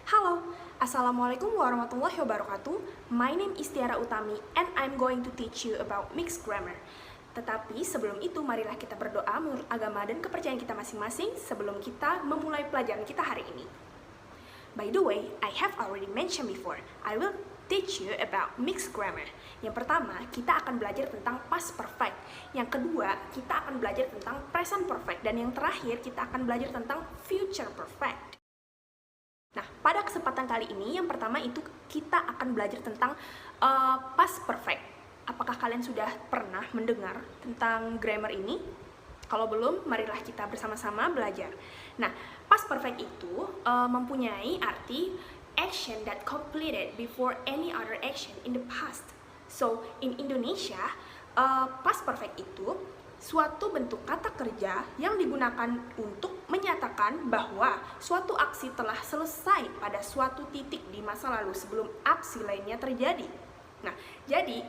Halo, Assalamualaikum warahmatullahi wabarakatuh. My name is Tiara Utami and I'm going to teach you about mixed grammar. Tetapi sebelum itu, marilah kita berdoa menurut agama dan kepercayaan kita masing-masing sebelum kita memulai pelajaran kita hari ini. By the way, I have already mentioned before, I will teach you about mixed grammar. Yang pertama, kita akan belajar tentang past perfect. Yang kedua, kita akan belajar tentang present perfect. Dan yang terakhir, kita akan belajar tentang future perfect. Nah, pada kesempatan kali ini, yang pertama itu kita akan belajar tentang past perfect. Apakah kalian sudah pernah mendengar tentang grammar ini? Kalau belum, marilah kita bersama-sama belajar. Nah, past perfect itu mempunyai arti action that completed before any other action in the past. So, in Indonesia, past perfect itu suatu bentuk kata kerja yang digunakan untuk menyatakan bahwa suatu aksi telah selesai pada suatu titik di masa lalu sebelum aksi lainnya terjadi. Nah, jadi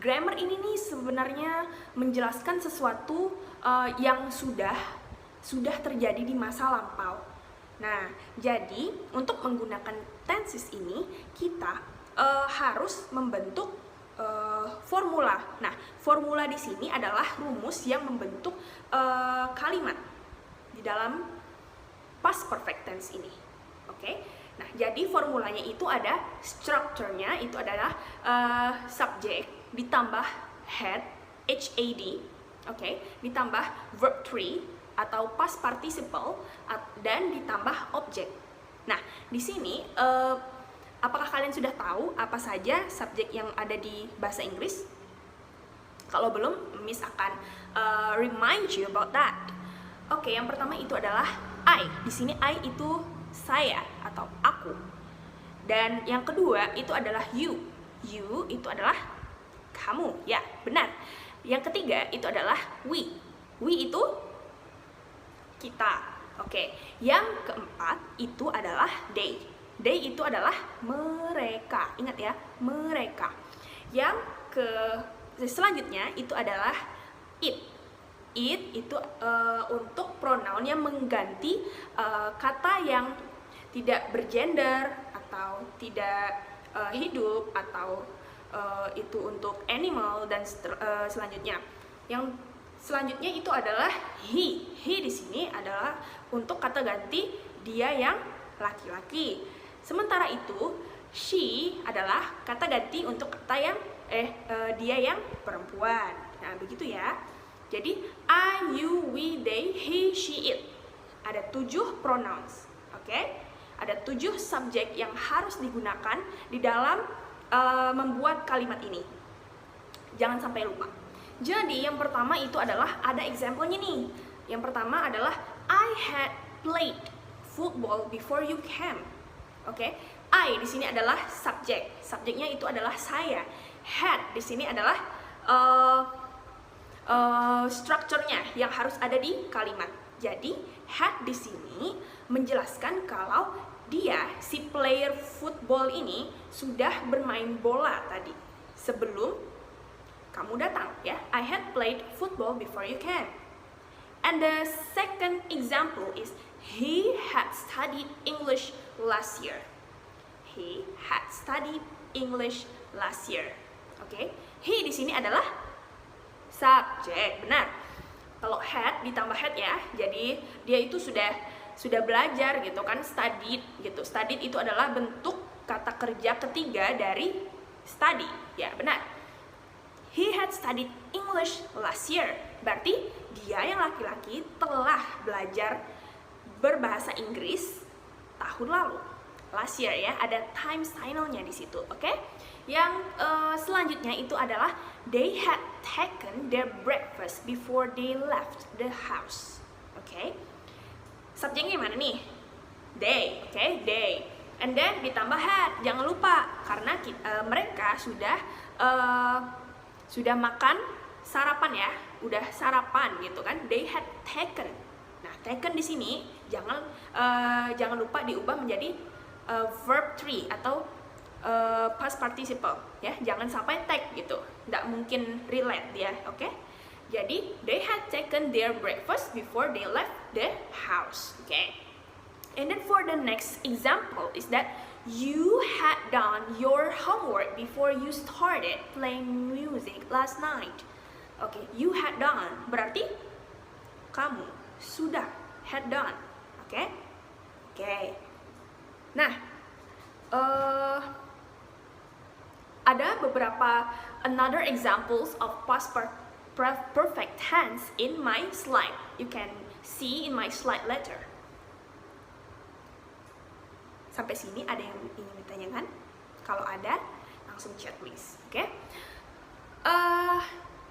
grammar ini nih sebenarnya menjelaskan sesuatu yang sudah terjadi di masa lampau. Nah, jadi untuk menggunakan tenses ini kita harus membentuk formula. Nah, formula di sini adalah rumus yang membentuk kalimat di dalam past perfect tense ini. Oke? Nah, jadi formulanya itu ada strukturnya, itu adalah subject ditambah head, HAD, oke? Ditambah verb 3 atau past participle dan ditambah object. Nah, di sini apakah kalian sudah tahu apa saja subjek yang ada di bahasa Inggris? Kalau belum, Miss akan remind you about that. Oke, yang pertama itu adalah I. Di sini I itu saya atau aku. Dan yang kedua itu adalah you. You itu adalah kamu. Ya, benar. Yang ketiga itu adalah we. We itu kita. Oke. Yang keempat itu adalah they. They itu adalah mereka. Ingat ya, mereka. Yang selanjutnya itu adalah it. It itu untuk pronoun yang mengganti kata yang tidak bergender atau tidak hidup atau itu untuk animal dan selanjutnya. Yang selanjutnya itu adalah he. He di sini adalah untuk kata ganti dia yang laki-laki. Sementara itu, she adalah kata ganti untuk kata yang dia yang perempuan. Nah, begitu ya. Jadi, I, you, we, they, he, she, it. Ada 7 pronouns. Oke? Ada 7 subjek yang harus digunakan di dalam membuat kalimat ini. Jangan sampai lupa. Jadi, yang pertama itu adalah ada example-nya nih. Yang pertama adalah I had played football before you came. Oke, I di sini adalah subjek. Subjeknya itu adalah saya. Had di sini adalah strukturnya yang harus ada di kalimat. Jadi had di sini menjelaskan kalau dia si player football ini sudah bermain bola tadi sebelum kamu datang ya. I had played football before you came. And the second example is he had studied English last year. He had studied English last year. Oke, he di sini adalah subjek, benar. Kalau had ditambah had ya, jadi dia itu sudah belajar gitu kan, studied gitu. Studied itu adalah bentuk kata kerja ketiga dari study, ya benar. He had studied English last year. Berarti dia yang laki-laki telah belajar berbahasa Inggris tahun lalu. Last year ya, ada time signalnya di situ, oke? Yang selanjutnya itu adalah they had taken their breakfast before they left the house. Oke? Subjeknya mana nih? They, oke? They. And then ditambah had, jangan lupa karena mereka sudah makan sarapan ya, udah sarapan gitu kan. They had taken. Nah, taken di sini jangan lupa diubah menjadi verb 3 atau past participle ya. Jangan sampai take gitu. Nggak mungkin relate ya, oke? Jadi they had taken their breakfast before they left the house. Oke. And then for the next example is that you had done your homework before you started playing music last night. Oke, you had done berarti kamu sudah had done. Oke? Oke. Nah, ada beberapa another examples of past perfect tense in my slide. You can see in my slide later. Sampai sini ada yang ingin ditanyakan? Kalau ada, langsung chat please. Oke?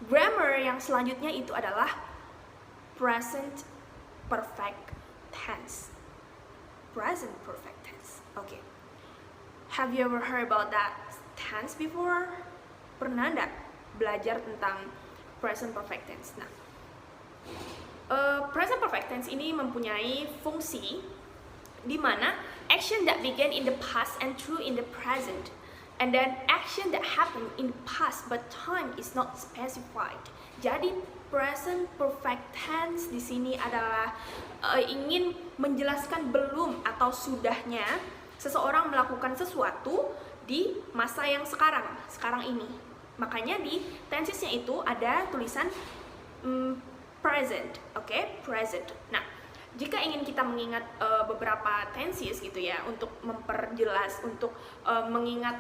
Grammar yang selanjutnya itu adalah present perfect tense. Present perfect tense. Oke. Have you ever heard about that tense before? Pernah nggak belajar tentang present perfect tense? Nah, present perfect tense ini mempunyai fungsi di mana action that began in the past and true in the present, and then action that happened in the past but time is not specified. Jadi present perfect tense di sini adalah ingin menjelaskan belum atau sudahnya seseorang melakukan sesuatu di masa yang sekarang ini. Makanya di tensesnya itu ada tulisan present, oke? Present. Nah, jika ingin kita mengingat beberapa tenses gitu ya, untuk memperjelas, untuk mengingat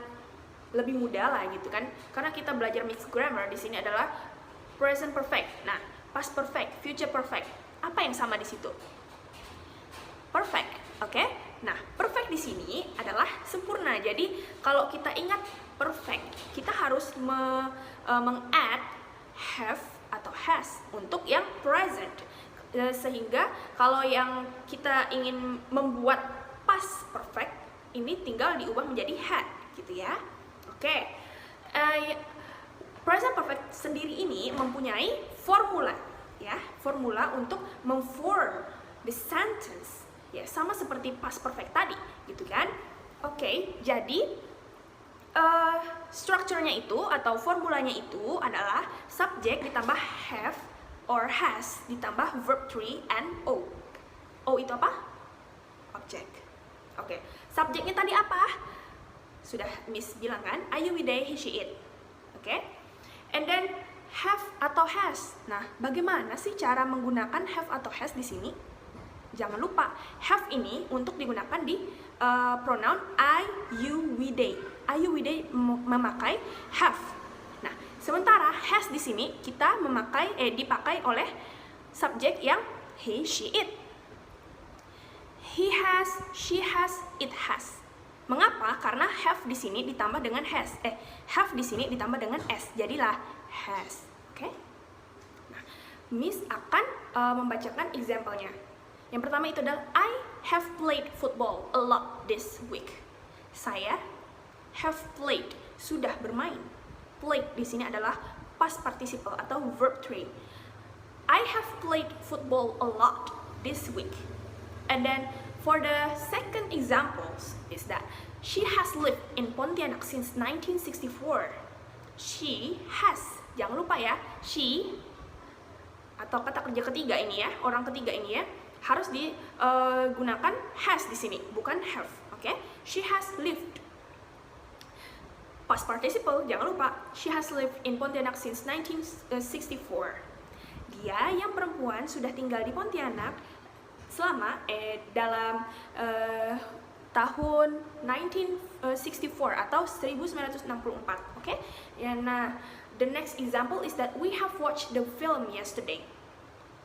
lebih mudah lah gitu kan, karena kita belajar mixed grammar di sini adalah present perfect. Nah, past perfect, future perfect, apa yang sama di situ? Perfect, oke? Nah, perfect di sini adalah sempurna. Jadi kalau kita ingat perfect, kita harus meng-add have atau has untuk yang present. Sehingga kalau yang kita ingin membuat past perfect ini tinggal diubah menjadi had gitu ya. Oke. Present perfect sendiri ini mempunyai formula ya, formula untuk memform the sentence ya, sama seperti past perfect tadi gitu kan. Oke, jadi strukturnya itu atau formulanya itu adalah subject ditambah have or has ditambah verb 3 and o. O itu apa? Object. Oke. Subjeknya tadi apa? Sudah Miss bilang kan? I, you, we, they, he, she, it. Oke. And then have atau has. Nah, bagaimana sih cara menggunakan have atau has di sini? Jangan lupa, have ini untuk digunakan di pronoun I, you, we, they. I, you, we, they memakai have. Nah, sementara has di sini kita dipakai oleh subjek yang he, she, it. He has, she has, it has. Mengapa? Karena have di sini ditambah dengan has. Have di sini ditambah dengan s. Jadilah has. Oke? Nah, Miss akan membacakan example-nya. Yang pertama itu adalah I have played football a lot this week. Saya have played, sudah bermain. Played di sini adalah past participle atau verb 3. I have played football a lot this week. And then for the second examples is that she has lived in Pontianak since 1964. She has, jangan lupa ya, she atau kata kerja ketiga ini ya, orang ketiga ini ya, harus digunakan has di sini, bukan have. Oke? She has lived. Past participle, jangan lupa, she has lived in Pontianak since 1964. Dia yang perempuan sudah tinggal di Pontianak selama dalam tahun 1964 atau 1964. Oke? Ya, nah, the next example is that we have watched the film yesterday.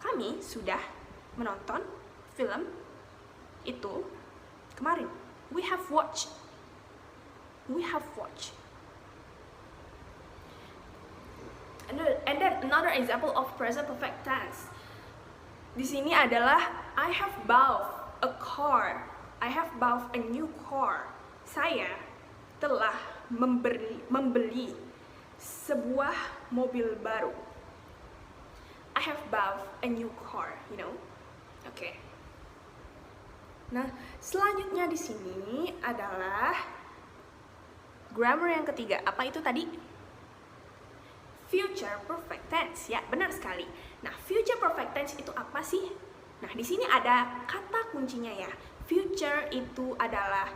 Kami sudah menonton film itu kemarin. We have watched. We have watched. And then another example of present perfect tense. Di sini adalah I have bought a car. I have bought a new car. Saya telah membeli sebuah mobil baru. I have bought a new car, you know. Oke. Nah, selanjutnya di sini adalah grammar yang ketiga. Apa itu tadi? Future perfect tense, ya benar sekali. Nah, future perfect tense itu apa sih? Nah, di sini ada kata kuncinya ya. future itu adalah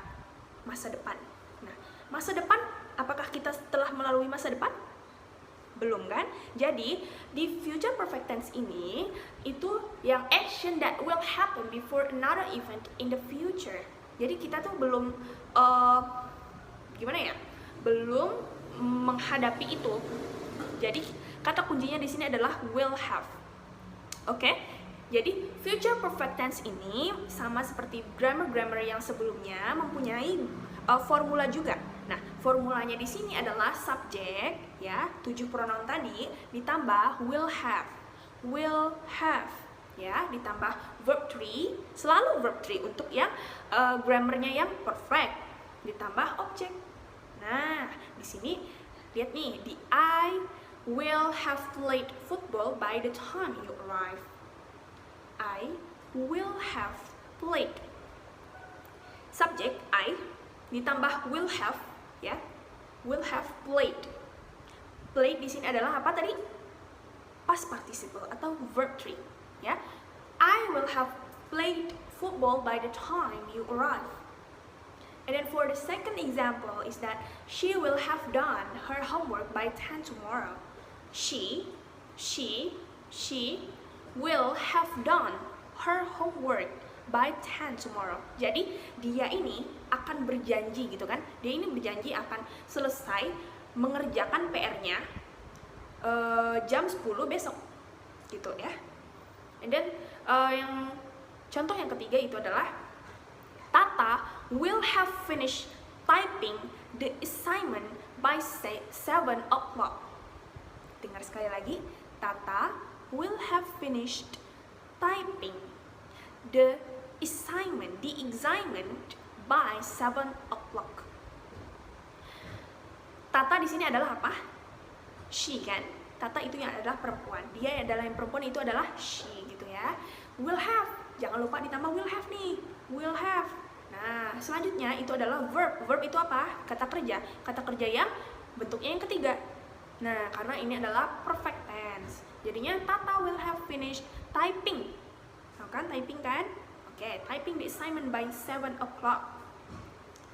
masa depan. Nah, masa depan, apakah kita telah melalui masa depan? Belum kan? Jadi, di future perfect tense ini, itu yang action that will happen before another event in the future. Jadi kita tuh belum, gimana ya? Belum menghadapi itu. Jadi, kata kuncinya di sini adalah will have. Oke? Jadi, future perfect tense ini sama seperti grammar-grammar yang sebelumnya mempunyai formula juga. Nah, formulanya di sini adalah subject, ya, 7 pronoun tadi ditambah will have, ya, ditambah verb 3, selalu verb 3 untuk yang grammarnya yang perfect, ditambah object. Nah, di sini lihat nih, di I will have played football by the time you arrive. I will have played. Subject I ditambah will have, ya, will have played. Played di sini adalah apa tadi? Past participle atau verb 3, ya. I will have played football by the time you arrive. And then for the second example is that she will have done her homework by 10 tomorrow. She will have done her homework by 10 tomorrow. Jadi dia ini akan berjanji gitu kan. Dia ini berjanji akan selesai mengerjakan PR-nya jam 10 besok gitu ya. And then yang contoh yang ketiga itu adalah Tata will have finished typing the assignment by 7 o'clock. Dengar sekali lagi, Tata will have finished typing the assignment by 7 o'clock. Tata di sini adalah apa? She kan? Tata itu yang adalah perempuan. Dia adalah yang perempuan, itu adalah she gitu ya. Will have, jangan lupa ditambah will have nih. Will have. Nah, selanjutnya itu adalah verb. Verb itu apa? Kata kerja. Kata kerja yang bentuknya yang ketiga. Nah, karena ini adalah perfect tense. Jadinya Tata will have finished typing. Tahu kan typing kan? Oke, typing the assignment by 7 o'clock.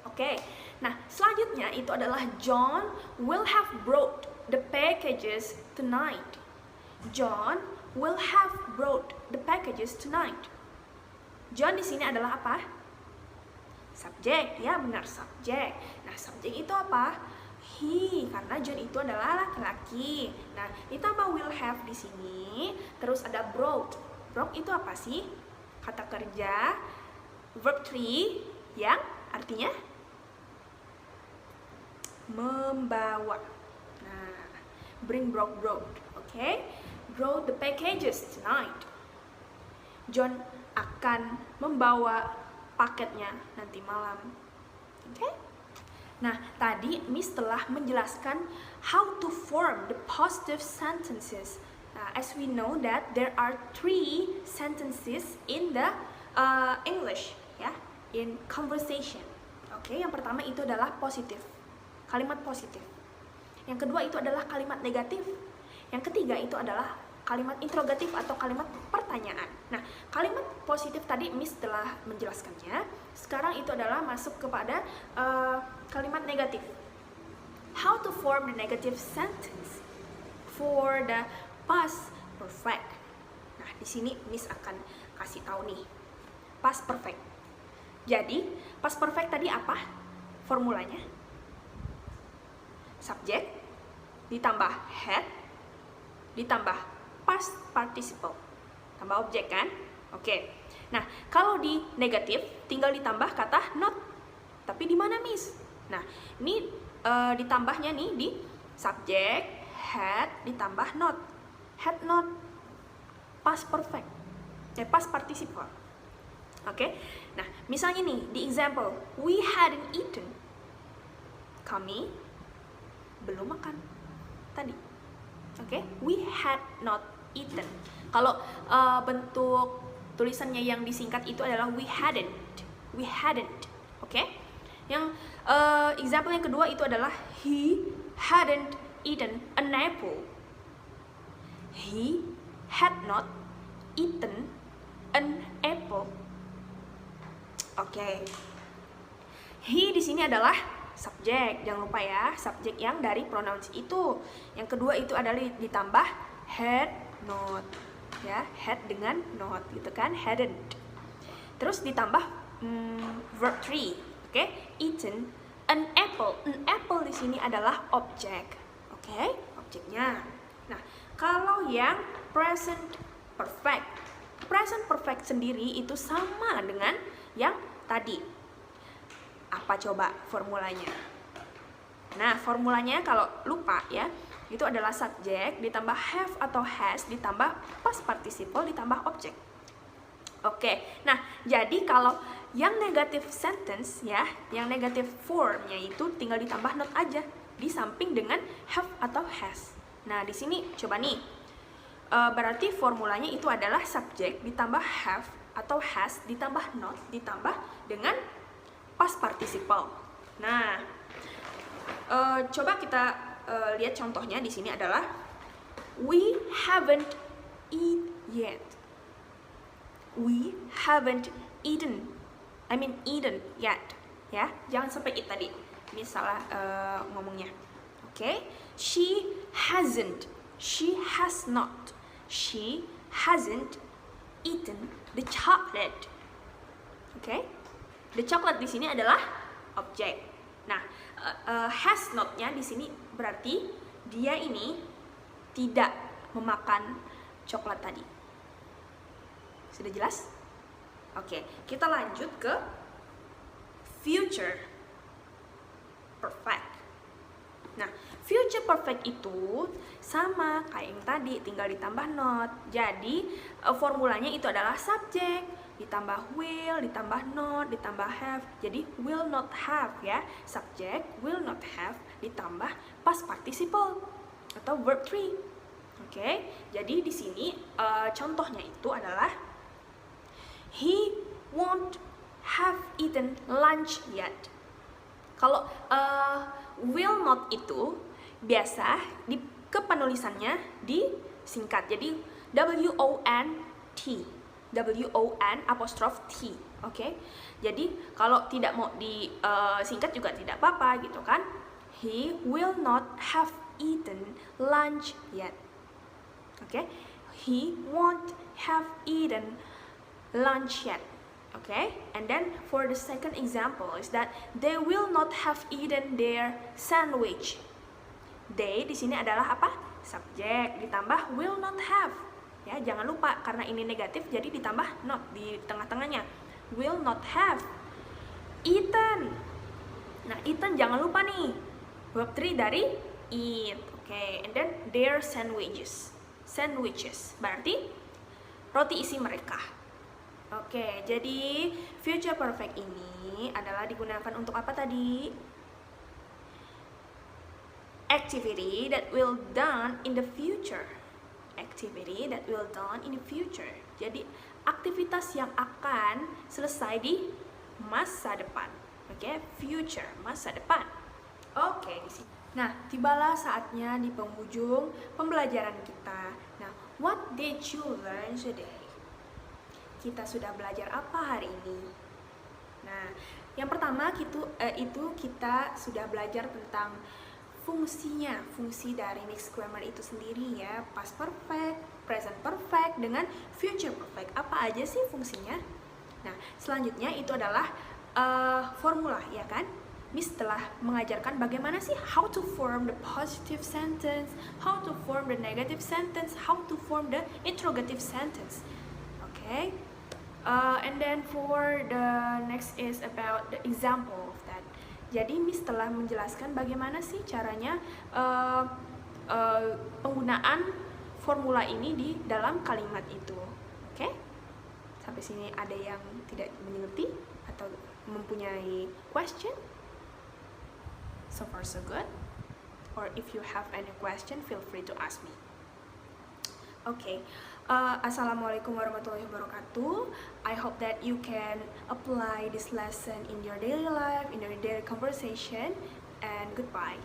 Oke. Nah, selanjutnya itu adalah John will have brought the packages tonight. John will have brought the packages tonight. John di sini adalah apa? Subjek, ya benar, subjek. Nah, subjek itu apa? He, karena John itu adalah laki-laki. Nah, ditambah will have di sini, terus ada brought. Brought itu apa sih? Kata kerja verb 3 yang artinya membawa. Nah, bring, brought. Oke? Brought the packages tonight. John akan membawa paketnya nanti malam. Oke? Nah, tadi Miss telah menjelaskan how to form the positive sentences. As we know that there are 3 sentences in the English, ya, in conversation. Oke, yang pertama itu adalah positif, kalimat positif. Yang kedua itu adalah kalimat negatif. Yang ketiga itu adalah kalimat interrogatif atau kalimat pertanyaan. Nah, kalimat positif tadi Miss telah menjelaskannya. Sekarang itu adalah masuk kepada kalimat negatif. How to form the negative sentence for the past perfect. Nah, di sini Miss akan kasih tahu nih. Past perfect. Jadi, past perfect tadi apa? Formulanya? Subject ditambah had ditambah past participle, tambah objek kan? Oke. Nah, kalau di negatif tinggal ditambah kata not. Tapi di mana, Miss? Nah, ini ditambahnya nih di subject had ditambah not. Had not, past perfect. Past participle. Oke. Nah, misalnya nih di example, we hadn't eaten. Kami belum makan tadi. Oke, we had not eaten. Kalau bentuk tulisannya yang disingkat itu adalah we hadn't. Oke? Yang example yang kedua itu adalah he hadn't eaten an apple. He had not eaten an apple. Oke. He di sini adalah subjek, jangan lupa ya, subjek yang dari pronouns itu. Yang kedua itu adalah ditambah had not, ya, had dengan not gitu kan, hadn't. Terus ditambah verb 3, oke, eaten an apple. An apple di sini adalah objek, oke, objeknya. Nah, kalau yang present perfect sendiri itu sama dengan yang tadi. Apa coba formulanya? Nah, formulanya kalau lupa ya, itu adalah subjek ditambah have atau has ditambah past participle ditambah objek. Oke, nah jadi kalau yang negative sentence ya, yang negative formnya itu tinggal ditambah not aja di samping dengan have atau has. Nah, di sini coba nih, berarti formulanya itu adalah subjek ditambah have atau has ditambah not ditambah dengan past participle. Nah, coba kita lihat contohnya di sini adalah we haven't eat yet. We haven't eaten yet. Ya, jangan sampai eat tadi. Ini salah ngomongnya. Oke, she hasn't, she has not, she hasn't eaten the chocolate. Oke. The chocolate di sini adalah objek. Nah, has not-nya di sini berarti dia ini tidak memakan coklat tadi. Sudah jelas? Oke, kita lanjut ke future perfect. Nah, future perfect itu sama kayak yang tadi, tinggal ditambah not. Jadi, formulanya itu adalah subjek ditambah will, ditambah not, ditambah have. Jadi will not have ya, subjek will not have ditambah past participle atau verb 3. Oke, jadi di sini contohnya itu adalah he won't have eaten lunch yet. Kalau will not itu biasa di kepenulisannya disingkat, jadi WON', oke? Jadi kalau tidak mau disingkat juga tidak apa-apa gitu kan? He will not have eaten lunch yet. Oke? He won't have eaten lunch yet. Okay? And then for the second example is that they will not have eaten their sandwich. They di sini adalah apa? Subjek ditambah will not have. Ya, jangan lupa karena ini negatif jadi ditambah not di tengah-tengahnya. Will not have eaten. Nah, eaten jangan lupa nih. Verb 3 dari eat. Okay, and then their sandwiches. Sandwiches berarti roti isi mereka. Oke, jadi future perfect ini adalah digunakan untuk apa tadi? Activity that will done in the future. Activity that will done in the future. Jadi aktivitas yang akan selesai di masa depan. Oke, future, masa depan. Oke, nah tibalah saatnya di penghujung pembelajaran kita. Nah, what did you learn today? Kita sudah belajar apa hari ini? Nah, yang pertama itu kita sudah belajar tentang fungsinya, fungsi dari mixed grammar itu sendiri ya, past perfect, present perfect dengan future perfect. Apa aja sih fungsinya? Nah, selanjutnya itu adalah formula ya kan? Miss telah mengajarkan bagaimana sih how to form the positive sentence, how to form the negative sentence, how to form the interrogative sentence. Okay? And then for the next is about the example of that. Jadi Miss telah menjelaskan bagaimana sih caranya penggunaan formula ini di dalam kalimat itu. Oke? Sampai sini ada yang tidak mengerti atau mempunyai question? So far so good. Or if you have any question, feel free to ask me. Okay. Assalamualaikum warahmatullahi wabarakatuh. I hope that you can apply this lesson in your daily life, in your daily conversation, and goodbye.